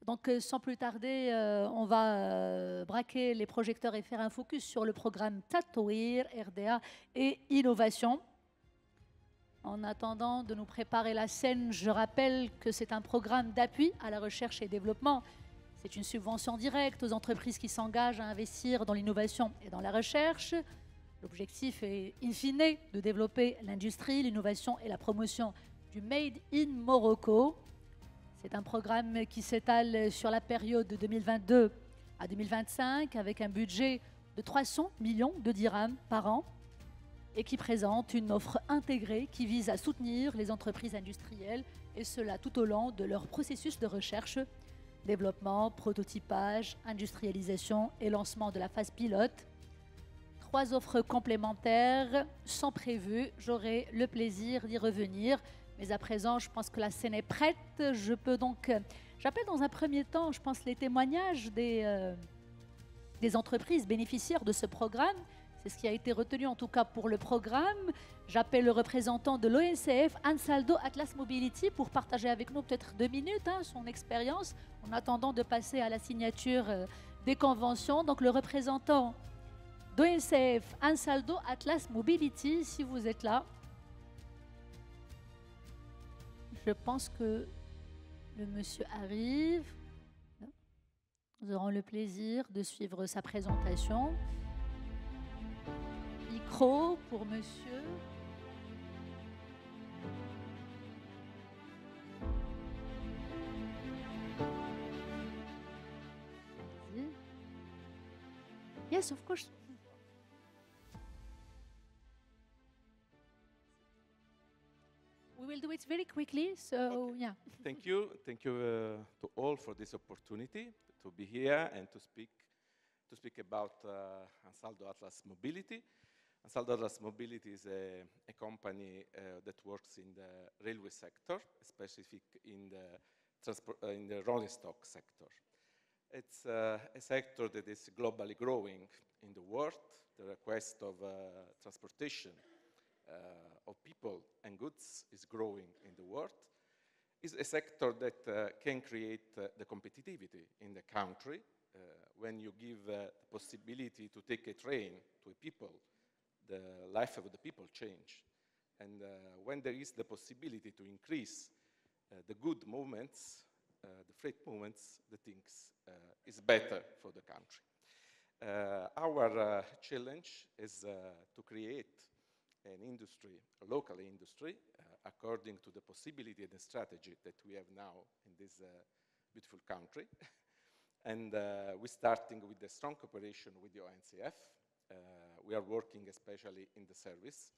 Donc, sans plus tarder, on va braquer les projecteurs et faire un focus sur le programme Tatouir, RDA et Innovation. En attendant de nous préparer la scène, je rappelle que c'est un programme d'appui à la recherche et développement. C'est une subvention directe aux entreprises qui s'engagent à investir dans l'innovation et dans la recherche. L'objectif est, in fine, de développer l'industrie, l'innovation et la promotion du Made in Morocco. C'est un programme qui s'étale sur la période de 2022 à 2025 avec un budget de 300 millions de dirhams par an et qui présente une offre intégrée qui vise à soutenir les entreprises industrielles et cela tout au long de leur processus de recherche, développement, prototypage, industrialisation et lancement de la phase pilote. 3 offres complémentaires sont prévues. J'aurai le plaisir d'y revenir. Mais à présent, je pense que la scène est prête. Je peux donc... J'appelle dans un premier temps, je pense, les témoignages des entreprises bénéficiaires de ce programme. C'est ce qui a été retenu en tout cas pour le programme. J'appelle le représentant de l'ONCF, Ansaldo Atlas Mobility, pour partager avec nous peut-être 2 minutes son expérience en attendant de passer à la signature des conventions. Donc le représentant d'ONCF, Ansaldo Atlas Mobility, si vous êtes là. Je pense que le monsieur arrive. Nous aurons le plaisir de suivre sa présentation. Micro pour monsieur. Yes, of course. We will do it very quickly, so Okay. yeah. Thank you to all for this opportunity to be here and to speak about Ansaldo Atlas Mobility. Ansaldo Atlas Mobility is a company that works in the railway sector, specific in the rolling stock sector. It's a sector that is globally growing in the world. The request of transportation of people and goods is growing in the world. It's a sector that can create the competitivity in the country. When you give the possibility to take a train to people, the life of the people change. And when there is the possibility to increase the good movements, the freight movements, the things is better for the country. Our challenge is to create an industry, a local industry, according to the possibility and the strategy that we have now in this beautiful country. And we're starting with a strong cooperation with the ONCF. We are working especially in the service.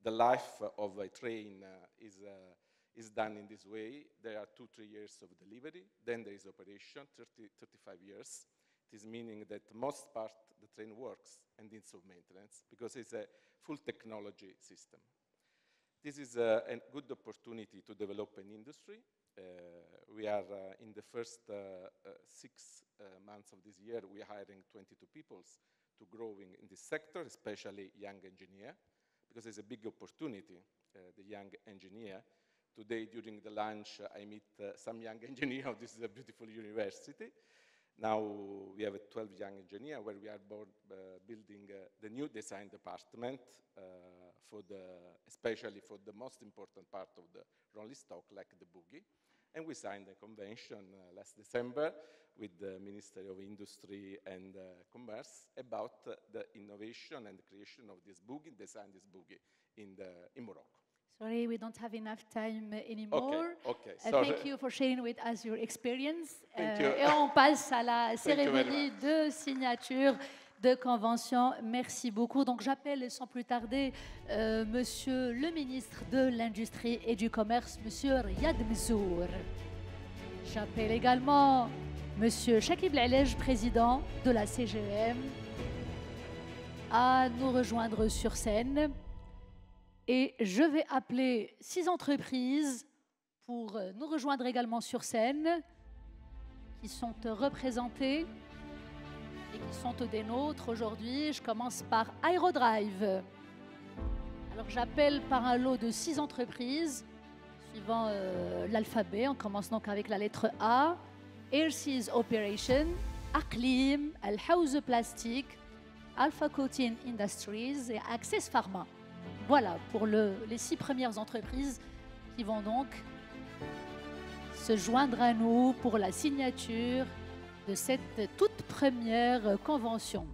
The life of a train is done in this way. There are 2-3 years of delivery, then there is operation, 35 years. It is meaning that most part the train works and needs of maintenance because it's a full technology system. This is a good opportunity to develop an industry. We are in the first 6 months of this year, we are hiring 22 people to growing in this sector, especially young engineer, because it's a big opportunity, the young engineer. Today, during the lunch, I meet some young engineer. This is a beautiful university. Now we have a 12 young engineer where we are building the new design department especially for the most important part of the rolling stock, like the bogie. And we signed a convention last December with the Ministry of Industry and Commerce about the innovation and the creation of this bogie, design this bogie in Morocco. Sorry, we don't have enough time anymore. Okay. Thank you for sharing with us your experience. Thank you. Et on passe à la cérémonie de signature de convention. Merci beaucoup. Donc j'appelle sans plus tarder Monsieur le ministre de l'Industrie et du Commerce, Monsieur Riyad Mzour. J'appelle également Monsieur Chakib L'Alej, président de la CGM, à nous rejoindre sur scène. Et je vais appeler 6 entreprises pour nous rejoindre également sur scène, qui sont représentées et qui sont des nôtres aujourd'hui. Je commence par Aerodrive. Alors j'appelle par un lot de 6 entreprises, suivant l'alphabet. On commence donc avec la lettre A. Airseas Operation, Aqlim, Al House Plastic, Alpha Coating Industries et Access Pharma. Voilà pour les 6 premières entreprises qui vont donc se joindre à nous pour la signature de cette toute première convention.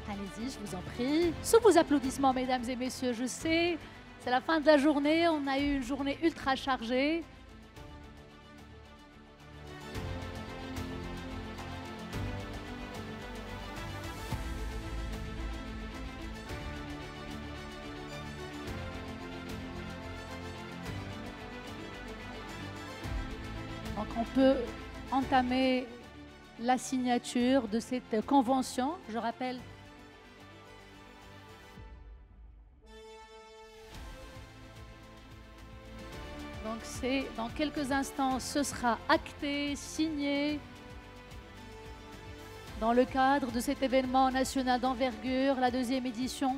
Allez-y, je vous en prie. Sous vos applaudissements, mesdames et messieurs, je sais, c'est la fin de la journée, on a eu une journée ultra chargée. Donc on peut entamer la signature de cette convention. Je rappelle donc c'est dans quelques instants, ce sera acté, signé dans le cadre de cet événement national d'envergure, la 2e édition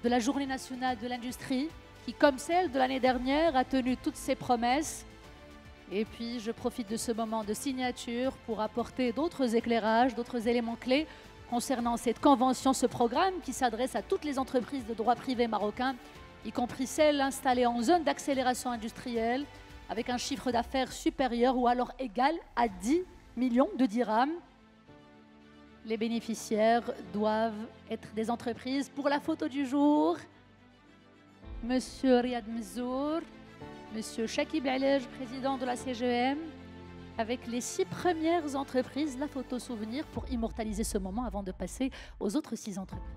de la Journée nationale de l'industrie, qui, comme celle de l'année dernière, a tenu toutes ses promesses. Et puis, je profite de ce moment de signature pour apporter d'autres éclairages, d'autres éléments clés concernant cette convention, ce programme qui s'adresse à toutes les entreprises de droit privé marocain, y compris celles installées en zone d'accélération industrielle, avec un chiffre d'affaires supérieur ou alors égal à 10 millions de dirhams. Les bénéficiaires doivent être des entreprises. Pour la photo du jour, Monsieur Riyad Mezzour, Monsieur Chakib Alej, président de la CGM, avec les 6 premières entreprises, la photo souvenir pour immortaliser ce moment avant de passer aux autres 6 entreprises.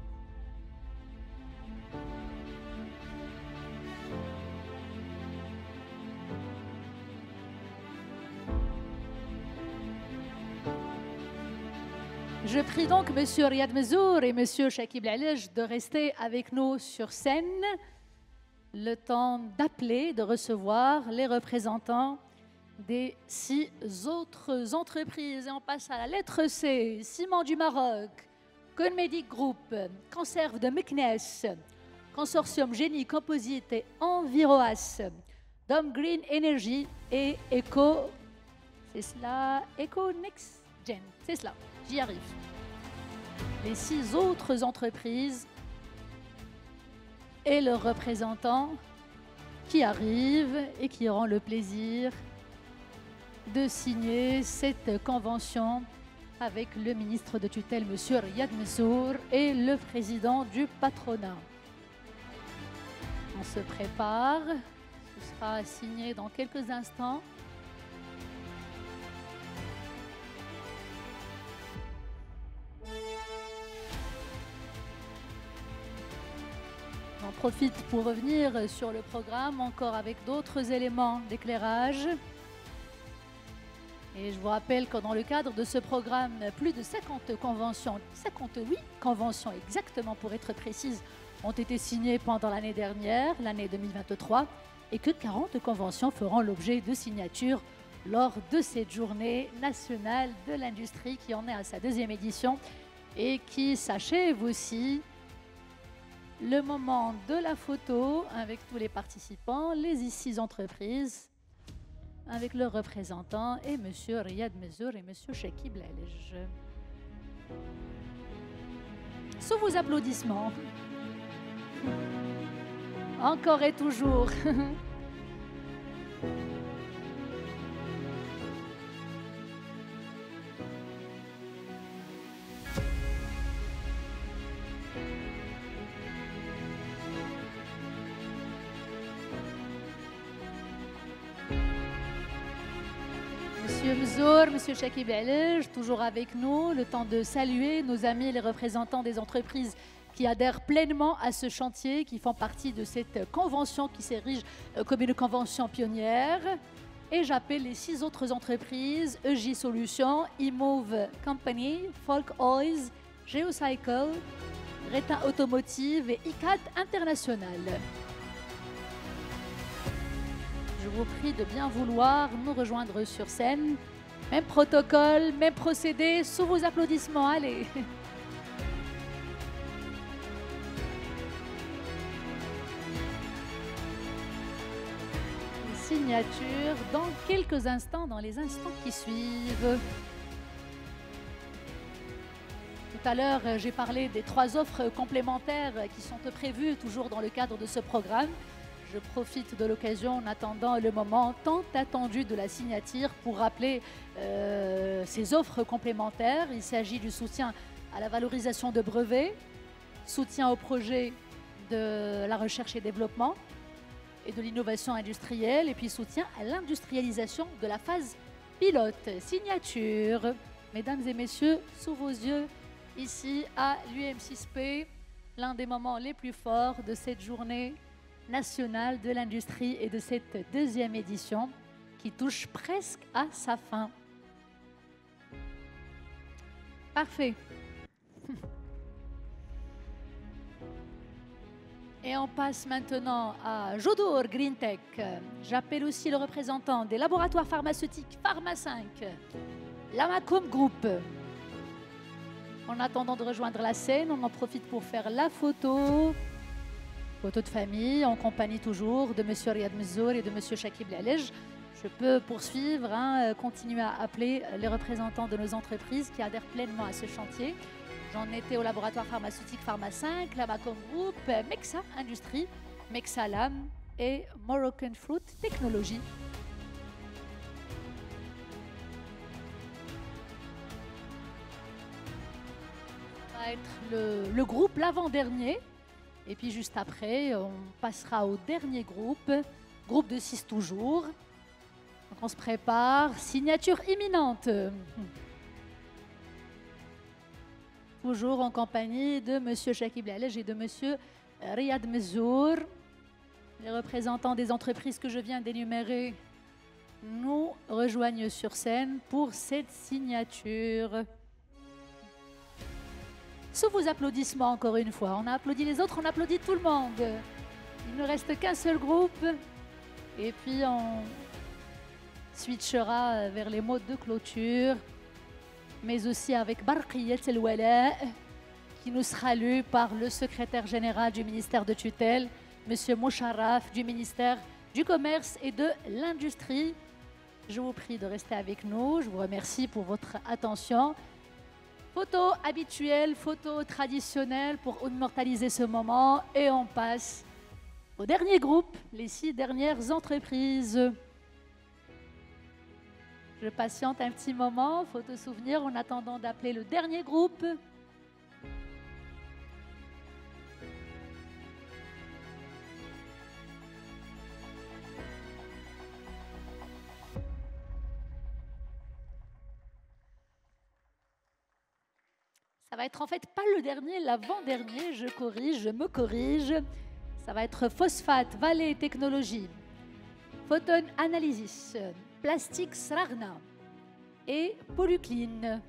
Je prie donc Monsieur Riyad Mezzour et Monsieur Chakib Alej de rester avec nous sur scène le temps d'appeler, de recevoir les représentants des 6 autres entreprises. Et on passe à la lettre C. Ciment du Maroc, Conmedic Group, Conserve de Meknes, Consortium Génie Composite et Enviroas, Dom Green Energy et Eco, c'est cela, Eco Next Gen, c'est cela, j'y arrive. Les 6 autres entreprises et leurs représentants qui arrivent et qui auront le plaisir de signer cette convention avec le ministre de tutelle, M. Riyad Mezzour, et le président du patronat. On se prépare, ce sera signé dans quelques instants. On profite pour revenir sur le programme, encore avec d'autres éléments d'éclairage. Et je vous rappelle que dans le cadre de ce programme, plus de 50 conventions, 58 conventions exactement pour être précise, ont été signées pendant l'année dernière, l'année 2023, et que 40 conventions feront l'objet de signature lors de cette journée nationale de l'industrie qui en est à sa 2e édition et qui s'achève aussi le moment de la photo avec tous les participants, les 6 entreprises, avec leurs représentants et M. Riyad Mezzour et M. Chakib Alej. Sous vos applaudissements. Encore et toujours. Monsieur Mezzour, Monsieur Chakib Alej, toujours avec nous, le temps de saluer nos amis, les représentants des entreprises qui adhèrent pleinement à ce chantier, qui font partie de cette convention qui s'érige comme une convention pionnière. Et j'appelle les 6 autres entreprises, EJ Solutions, eMove Company, Folk Oils, Geocycle, Reta Automotive et ICAT International. Je vous prie de bien vouloir nous rejoindre sur scène. Même protocole, même procédé, sous vos applaudissements, allez. signature dans quelques instants, dans les instants qui suivent. Tout à l'heure, j'ai parlé des 3 offres complémentaires qui sont prévues toujours dans le cadre de ce programme. Je profite de l'occasion en attendant le moment tant attendu de la signature pour rappeler ces offres complémentaires. Il s'agit du soutien à la valorisation de brevets, soutien au projet de la recherche et développement et de l'innovation industrielle, et puis soutien à l'industrialisation de la phase pilote. Signature, mesdames et messieurs, sous vos yeux, ici à l'UM6P, l'un des moments les plus forts de cette journée nationale de l'industrie et de cette 2e édition qui touche presque à sa fin. Parfait. Et on passe maintenant à Jodour Green Tech. J'appelle aussi le représentant des laboratoires pharmaceutiques Pharma 5, l'Amacom Group. En attendant de rejoindre la scène, on en profite pour faire la photo de famille, en compagnie toujours de M. Riyad Mezzour et de M. Chakib Lalej. Je peux poursuivre, continuer à appeler les représentants de nos entreprises qui adhèrent pleinement à ce chantier. J'en étais au laboratoire pharmaceutique Pharma 5, l'Amacom Group, Mexa Industrie, Mexa Lam et Moroccan Fruit Technology. Ça va être le groupe l'avant-dernier. Et puis juste après, on passera au dernier groupe de 6 toujours. Donc on se prépare, signature imminente. Toujours en compagnie de M. Chakib Lalej et de M. Riyad Mezzour. Les représentants des entreprises que je viens d'énumérer nous rejoignent sur scène pour cette signature. Sous vos applaudissements, encore une fois. On a applaudi les autres, on applaudit tout le monde. Il ne reste qu'un seul groupe. Et puis on switchera vers les mots de clôture, mais aussi avec Barqiyat El-Wala, qui nous sera lu par le secrétaire général du ministère de tutelle, M. Moucharraf, du ministère du Commerce et de l'Industrie. Je vous prie de rester avec nous. Je vous remercie pour votre attention. Photo habituelle, photo traditionnelle pour immortaliser ce moment. Et on passe au dernier groupe, les 6 dernières entreprises. Je patiente un petit moment, photo souvenir, en attendant d'appeler le dernier groupe. Ça va être en fait pas le dernier, l'avant-dernier, je me corrige. Ça va être Phosphate, Vallée Technologies, Photon Analysis, Plastic Srarna et Polyclean.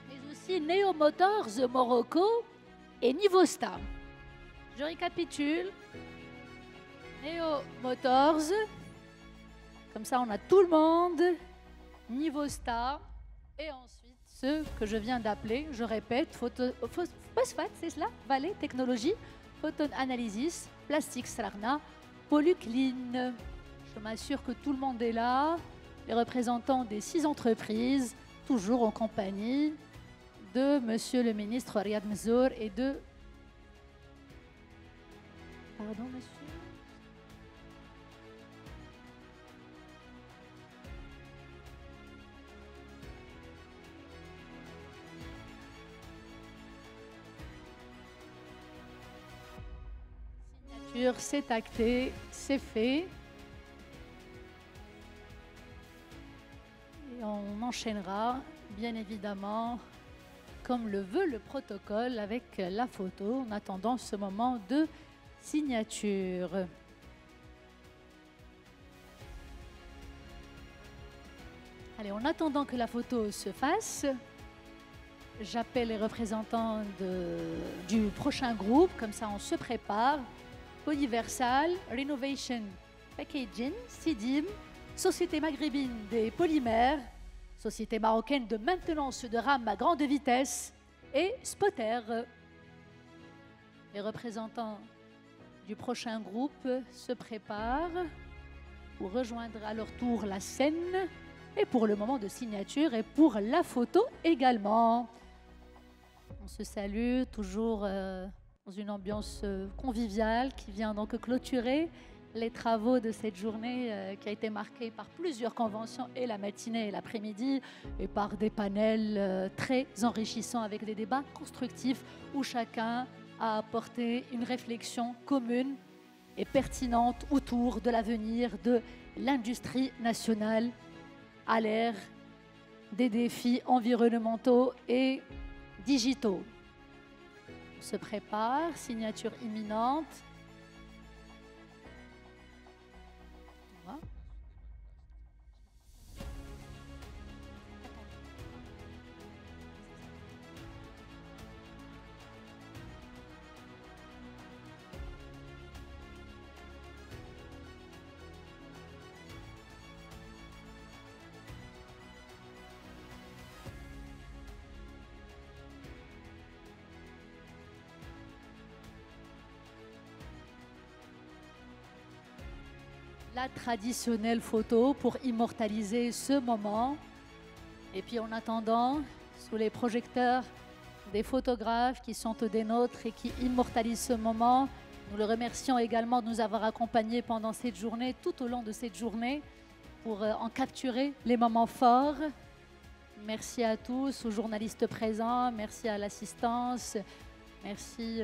Mais aussi Neo Motors Morocco et Nivosta. Je récapitule. Neo Motors, comme ça on a tout le monde. Nivosta. Et ensuite, ceux que je viens d'appeler, je répète, Phosphate, c'est cela, Vallée Technologies, Photon Analysis, Plastic Srarna, Polyclean. Je m'assure que tout le monde est là, les représentants des 6 entreprises, toujours en compagnie de Monsieur le ministre Riyad Mezzour et de... Pardon, monsieur. C'est acté, c'est fait. Et on enchaînera, bien évidemment, comme le veut le protocole, avec la photo, en attendant ce moment de signature. Allez, en attendant que la photo se fasse, j'appelle les représentants du prochain groupe, comme ça on se prépare. Polyversal, Renovation Packaging, SIDIM, Société maghrébine des polymères, société marocaine de maintenance de rames à grande vitesse, et Spotter. Les représentants du prochain groupe se préparent pour rejoindre à leur tour la scène et pour le moment de signature et pour la photo également. On se salue toujours dans une ambiance conviviale qui vient donc clôturer les travaux de cette journée qui a été marquée par plusieurs conventions et la matinée et l'après-midi et par des panels très enrichissants avec des débats constructifs où chacun a apporté une réflexion commune et pertinente autour de l'avenir de l'industrie nationale à l'ère des défis environnementaux et digitaux. On se prépare, signature imminente. La traditionnelle photo pour immortaliser ce moment. Et puis en attendant, sous les projecteurs des photographes qui sont des nôtres et qui immortalisent ce moment, nous le remercions également de nous avoir accompagnés pendant cette journée, tout au long de cette journée, pour en capturer les moments forts. Merci à tous, aux journalistes présents, merci à l'assistance, merci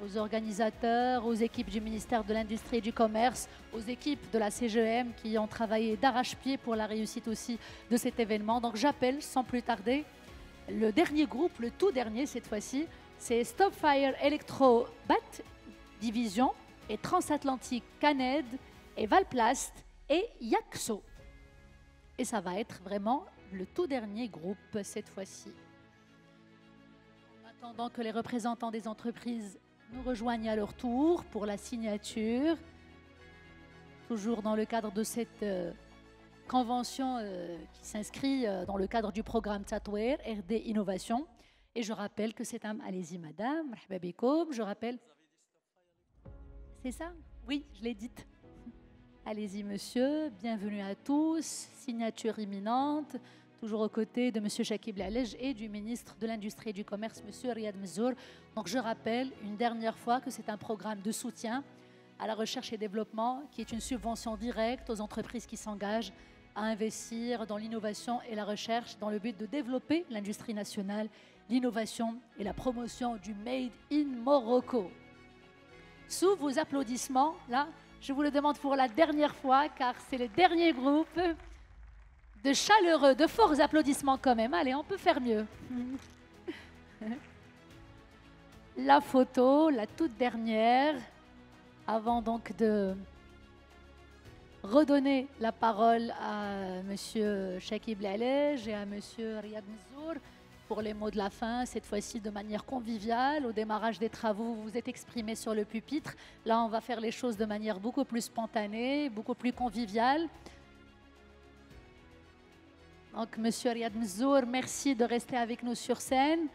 aux organisateurs, aux équipes du ministère de l'Industrie et du Commerce, aux équipes de la CGM qui ont travaillé d'arrache-pied pour la réussite aussi de cet événement. Donc j'appelle sans plus tarder le dernier groupe, le tout dernier cette fois-ci, c'est Stopfire Electro Bat Division et Transatlantique Caned et Valplast et Yaxo. Et ça va être vraiment le tout dernier groupe cette fois-ci. En attendant que les représentants des entreprises nous rejoignent à leur tour pour la signature, toujours dans le cadre de cette convention qui s'inscrit dans le cadre du programme Tatouer RD Innovation. Et je rappelle que c'est un... Allez-y madame, je rappelle... C'est ça? Oui, je l'ai dit. Allez-y monsieur, bienvenue à tous, signature imminente, toujours aux côtés de M. Chakib Lalej et du ministre de l'Industrie et du Commerce, M. Riyad Mezzour. Donc je rappelle une dernière fois que c'est un programme de soutien à la recherche et développement qui est une subvention directe aux entreprises qui s'engagent à investir dans l'innovation et la recherche dans le but de développer l'industrie nationale, l'innovation et la promotion du Made in Morocco. Sous vos applaudissements, là, je vous le demande pour la dernière fois car c'est le dernier groupe. De chaleureux, de forts applaudissements quand même. Allez, on peut faire mieux. La photo, la toute dernière, avant donc de redonner la parole à M. Chakib Lalej et à M. Riyad Mezzour pour les mots de la fin, cette fois-ci de manière conviviale. Au démarrage des travaux, vous vous êtes exprimé sur le pupitre. Là, on va faire les choses de manière beaucoup plus spontanée, beaucoup plus conviviale. Donc, M. Riyad Mezzour, merci de rester avec nous sur scène.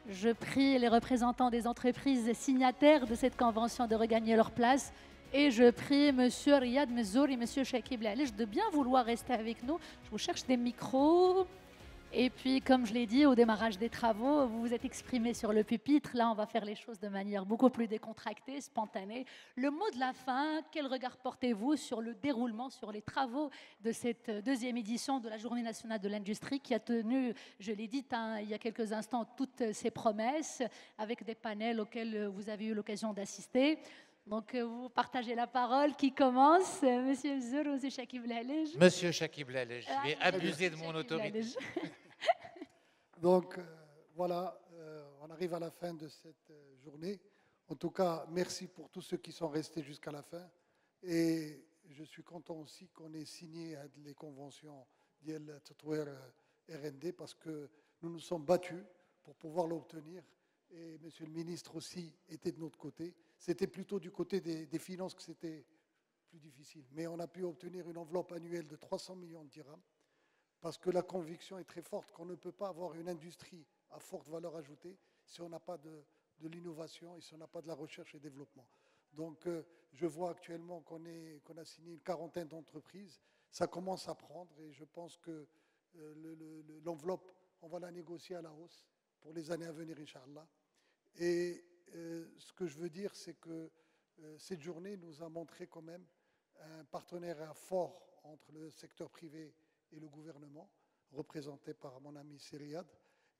Je prie les représentants des entreprises signataires de cette convention de regagner leur place. Et je prie M. Riyad Mezzour et M. Chakib Lalej de bien vouloir rester avec nous. Je vous cherche des micros. Et puis, comme je l'ai dit, au démarrage des travaux, vous vous êtes exprimé sur le pupitre. Là, on va faire les choses de manière beaucoup plus décontractée, spontanée. Le mot de la fin, quel regard portez-vous sur le déroulement, sur les travaux de cette deuxième édition de la Journée nationale de l'industrie qui a tenu, je l'ai dit il y a quelques instants, toutes ses promesses avec des panels auxquels vous avez eu l'occasion d'assister. Donc, vous partagez la parole. Qui commence? Monsieur Mezzour ou Monsieur Chakib Lalej? Monsieur Chakib Lalej, je vais abuser de mon autorité. Donc, voilà, on arrive à la fin de cette journée. En tout cas, merci pour tous ceux qui sont restés jusqu'à la fin. Et je suis content aussi qu'on ait signé les conventions d'IEL Tatouer RD parce que nous nous sommes battus pour pouvoir l'obtenir. Et monsieur le ministre aussi était de notre côté. C'était plutôt du côté des finances que c'était plus difficile. Mais on a pu obtenir une enveloppe annuelle de 300 millions de dirhams parce que la conviction est très forte qu'on ne peut pas avoir une industrie à forte valeur ajoutée si on n'a pas de l'innovation et si on n'a pas de la recherche et développement. Donc, je vois actuellement qu'on a signé une quarantaine d'entreprises. Ça commence à prendre et je pense que l'enveloppe, on va la négocier à la hausse pour les années à venir, Inch'Allah. Et ce que je veux dire, c'est que cette journée nous a montré quand même un partenariat fort entre le secteur privé et le gouvernement, représenté par mon ami Sériad.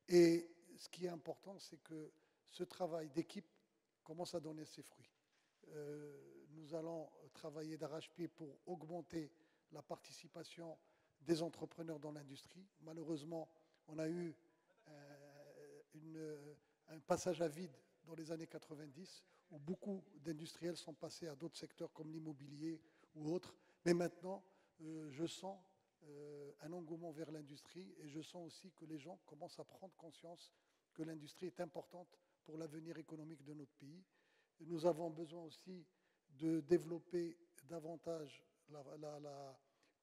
Et ce qui est important, c'est que ce travail d'équipe commence à donner ses fruits. Nous allons travailler d'arrache-pied pour augmenter la participation des entrepreneurs dans l'industrie. Malheureusement, on a eu un passage à vide dans les années 90, où beaucoup d'industriels sont passés à d'autres secteurs comme l'immobilier ou autres. Mais maintenant, je sens un engouement vers l'industrie et je sens aussi que les gens commencent à prendre conscience que l'industrie est importante pour l'avenir économique de notre pays. Nous avons besoin aussi de développer davantage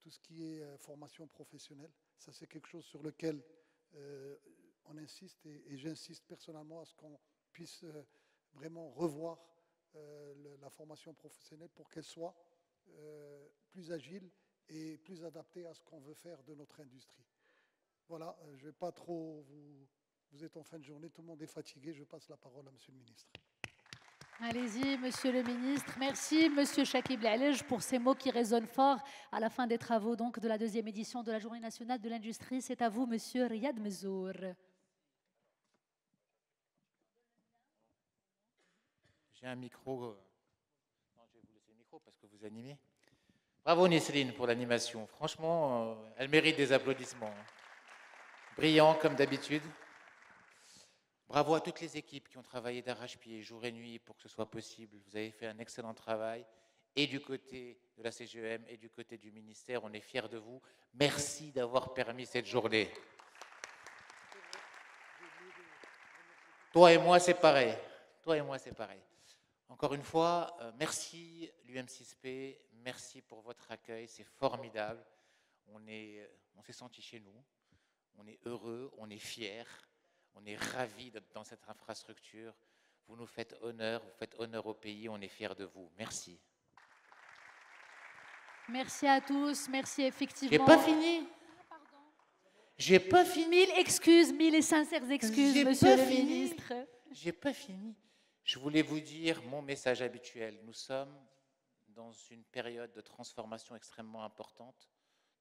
tout ce qui est formation professionnelle. Ça, c'est quelque chose sur lequel on insiste et j'insiste personnellement à ce qu'on puisse vraiment revoir la formation professionnelle pour qu'elle soit plus agile et plus adaptée à ce qu'on veut faire de notre industrie. Voilà, je ne vais pas trop vous êtes en fin de journée, tout le monde est fatigué, je passe la parole à Monsieur le Ministre. Allez-y, Monsieur le Ministre. Merci, Monsieur Chakib Lalej, pour ces mots qui résonnent fort à la fin des travaux donc, de la 2e édition de la Journée nationale de l'industrie. C'est à vous, Monsieur Riyad Mezour. J'ai un micro. Non, je vais vous laisser le micro parce que vous animez. Bravo Nesrine pour l'animation. Franchement, elle mérite des applaudissements. Brillant comme d'habitude. Bravo à toutes les équipes qui ont travaillé d'arrache-pied, jour et nuit, pour que ce soit possible. Vous avez fait un excellent travail, et du côté de la CGEM, et du côté du ministère. On est fiers de vous. Merci d'avoir permis cette journée. Toi et moi, c'est pareil. Toi et moi, c'est pareil. Encore une fois, merci l'UM6P, merci pour votre accueil, c'est formidable. On s'est senti chez nous, on est heureux, on est fiers. On est ravis d'être dans cette infrastructure. Vous nous faites honneur au pays. On est fiers de vous. Merci. Merci à tous. Merci effectivement. J'ai pas fini. J'ai pas fini. Mille excuses, mille et sincères excuses, Monsieur le Ministre. J'ai pas fini. Je voulais vous dire mon message habituel. Nous sommes dans une période de transformation extrêmement importante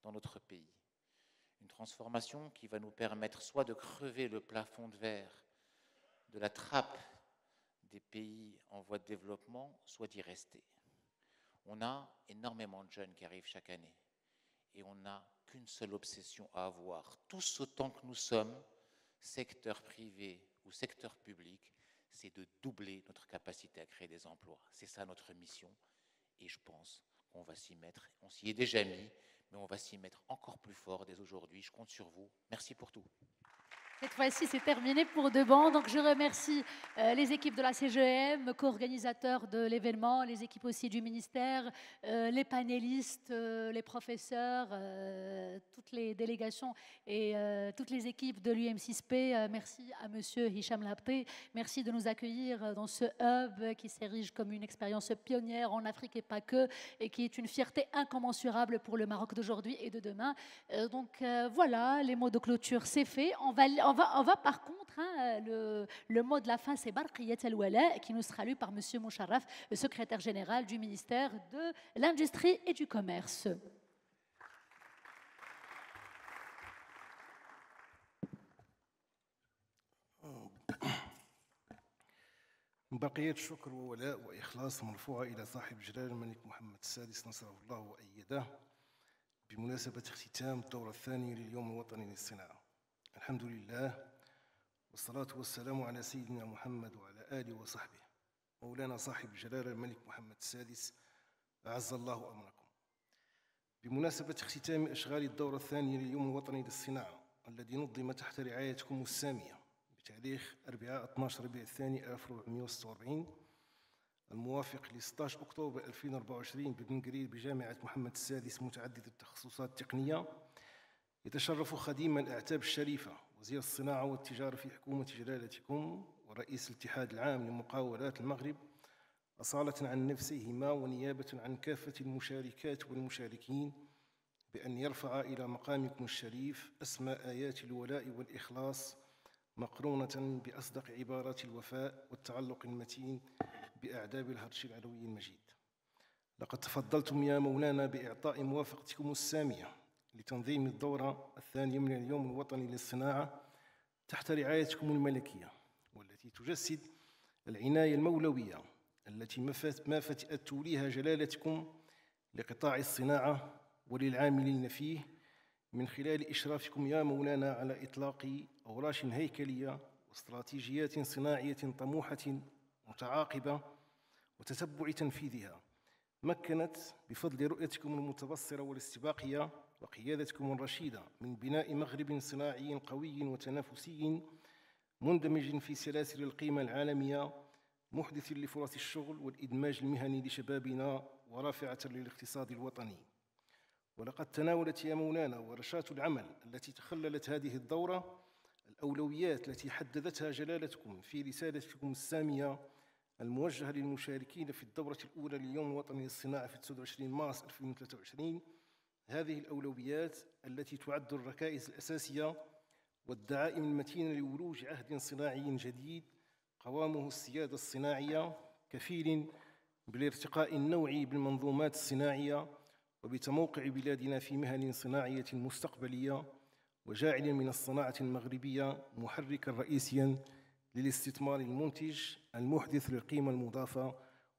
dans notre pays. Une transformation qui va nous permettre soit de crever le plafond de verre de la trappe des pays en voie de développement, soit d'y rester. On a énormément de jeunes qui arrivent chaque année et on n'a qu'une seule obsession à avoir, tous autant que nous sommes, secteur privé ou secteur public, c'est de doubler notre capacité à créer des emplois. C'est ça notre mission et je pense qu'on va s'y mettre. On s'y est déjà mis, mais on va s'y mettre encore plus fort dès aujourd'hui. Je compte sur vous. Merci pour tout. Cette fois-ci, c'est terminé pour de bon. Donc, je remercie les équipes de la CGEM, co-organisateurs de l'événement, les équipes aussi du ministère, les panélistes, les professeurs, toutes les délégations et toutes les équipes de l'UM6P. Merci à Monsieur Hicham Labté. Merci de nous accueillir dans ce hub qui s'érige comme une expérience pionnière en Afrique et pas que, et qui est une fierté incommensurable pour le Maroc d'aujourd'hui et de demain. Donc, voilà, les mots de clôture, c'est fait. On va par contre, hein, le mot de la fin, c'est Barqiyat al-Wala, qui nous sera lu par M. Moucharraf, le secrétaire général du ministère de l'Industrie et du Commerce. بقية الشكر وولاء وإخلاص مرفوعة إلى صاحب جلالة الملك محمد السادس نصره الله وأيده بمناسبة اختتام الدورة الثانية لليوم الوطني للصناعة. الحمد لله والصلاة والسلام على سيدنا محمد وعلى آله وصحبه. مولانا صاحب جلالة الملك محمد السادس أعز الله أمركم. بمناسبة اختتام أشغال الدورة الثانية لليوم الوطني للصناعة الذي نظم تحت رعايتكم السامية بتاريخ 4/12 ربيع الثاني 1446 الموافق ل 16 أكتوبر 2024 ببن قرير بجامعة محمد السادس متعدد التخصصات التقنية، يتشرف خديم الأعتاب الشريفة وزير الصناعة والتجارة في حكومة جلالتكم ورئيس الاتحاد العام لمقاولات المغرب أصالة عن نفسيهما ونيابة عن كافة المشاركات والمشاركين بأن يرفع إلى مقامكم الشريف أسمى آيات الولاء والإخلاص مقرونة بأصدق عبارات الوفاء والتعلق المتين بأعداب الهرش العلوي المجيد. لقد تفضلتم يا مولانا بإعطاء موافقتكم السامية لتنظيم الدورة الثانية من اليوم الوطني للصناعة تحت رعايتكم الملكية، والتي تجسد العناية المولوية التي ما فتئت توليها جلالتكم لقطاع الصناعة وللعاملين فيه من خلال إشرافكم يا مولانا على إطلاق أوراش هيكلية واستراتيجيات صناعية طموحة متعاقبة وتتبع تنفيذها مكنت بفضل رؤيتكم المتبصرة والاستباقية وقيادتكم الرشيدة من بناء مغرب صناعي قوي وتنافسي مندمج في سلاسل القيمة العالمية محدث لفرص الشغل والإدماج المهني لشبابنا ورافعة للاقتصاد الوطني. ولقد تناولت يا مولانا ورشات العمل التي تخللت هذه الدورة الأولويات التي حددتها جلالتكم في رسالتكم السامية الموجهة للمشاركين في الدورة الأولى لليوم الوطني للصناعة في 29 مارس 2023. هذه الأولويات التي تعد الركائز الأساسية والدعائم المتينة لولوج عهد صناعي جديد قوامه السيادة الصناعية كفيل بالارتقاء النوعي بالمنظومات الصناعية وبتموقع بلادنا في مهن صناعية مستقبلية وجاعل من الصناعة المغربية محركاً رئيسياً للاستثمار المنتج المحدث للقيمة المضافة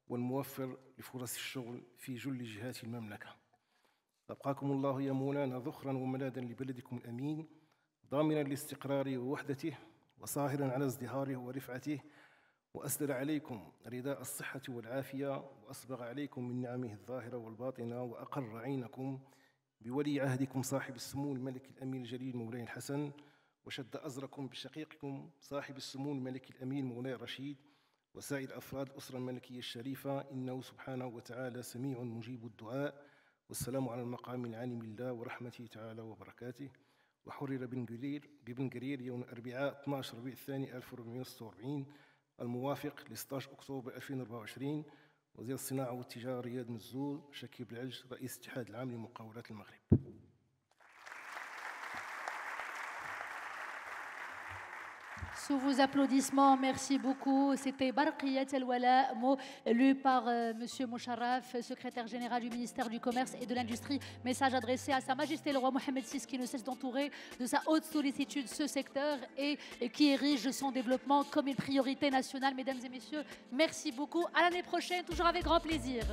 والموفر لفرص الشغل في جل جهات المملكة. أبقاكم الله يا مولانا ذخراً وملاذاً لبلدكم الأمين ضامناً لاستقراره ووحدته وصاهراً على ازدهاره ورفعته، وأسدل عليكم رداء الصحة والعافية وأسبغ عليكم من نعمه الظاهرة والباطنة وأقر عينكم بولي عهدكم صاحب السمو الملك الأمين الجليل مولاي الحسن، وشد أزركم بشقيقكم صاحب السمو الملك الأمين مولاي الرشيد وسائر أفراد الأسرة الملكية الشريفة، إنه سبحانه وتعالى سميع مجيب الدعاء. والسلام على المقام العالي بالله ورحمته تعالى وبركاته. وحرر ببن قرير يوم الأربعاء 12 ربيع الثاني 1446 الموافق ل 16 أكتوبر 2024. وزير الصناعة والتجارة رياض مزول شكيب العلج رئيس الاتحاد العام لمقاولات المغرب. Sous vos applaudissements, merci beaucoup. C'était Barqiyat El-Wala, mot lu par Monsieur Moucharraf, secrétaire général du ministère du Commerce et de l'Industrie. Message adressé à Sa Majesté le roi Mohamed VI qui ne cesse d'entourer de sa haute sollicitude ce secteur et qui érige son développement comme une priorité nationale. Mesdames et messieurs, merci beaucoup. À l'année prochaine, toujours avec grand plaisir.